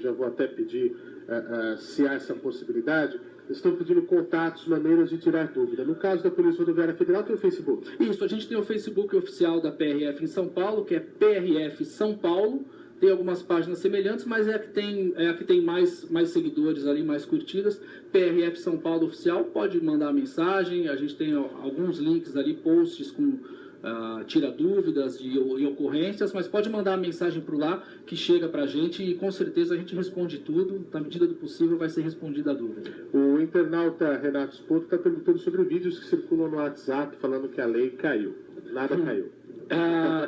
já vou até pedir se há essa possibilidade, estão pedindo contatos, maneiras de tirar dúvida. No caso da Polícia Rodoviária Federal, tem o Facebook. Isso, a gente tem o Facebook oficial da PRF em São Paulo, que é PRF São Paulo. Tem algumas páginas semelhantes, mas é a que tem mais seguidores ali, mais curtidas. PRF São Paulo Oficial, pode mandar mensagem, a gente tem alguns links ali, posts com tira dúvidas e ocorrências, mas pode mandar a mensagem por lá que chega pra gente e com certeza a gente responde tudo, na medida do possível vai ser respondida a dúvida. O internauta Renato Spoto está perguntando sobre vídeos que circulam no WhatsApp falando que a lei caiu. Nada caiu.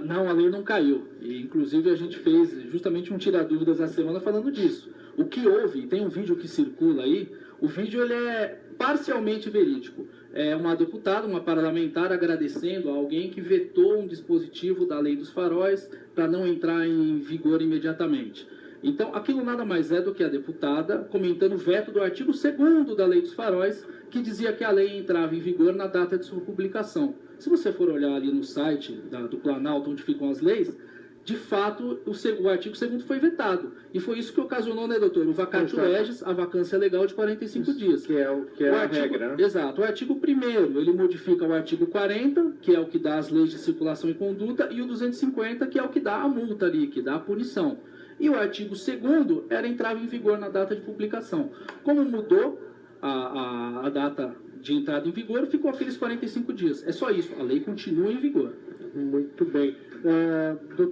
Não, a lei não caiu. E, inclusive, a gente fez justamente um Tira Dúvidas na semana falando disso. O que houve, tem um vídeo que circula aí, o vídeo ele é parcialmente verídico. É uma deputada, uma parlamentar, agradecendo a alguém que vetou um dispositivo da Lei dos Faróis para não entrar em vigor imediatamente. Então, aquilo nada mais é do que a deputada comentando o veto do artigo 2º da Lei dos Faróis, que dizia que a lei entrava em vigor na data de sua publicação. Se você for olhar ali no site do Planalto, onde ficam as leis, de fato, o artigo 2º foi vetado. E foi isso que ocasionou, né, doutor? O vacatio legis, a vacância legal de 45 dias. Que é a regra, né? Exato. O artigo 1º, ele modifica o artigo 40, que é o que dá as leis de circulação e conduta, e o 250, que é o que dá a multa ali, que dá a punição. E o artigo 2º entrava em vigor na data de publicação. Como mudou a data de entrada em vigor, ficou aqueles 45 dias. É só isso, a lei continua em vigor. Muito bem. Doutor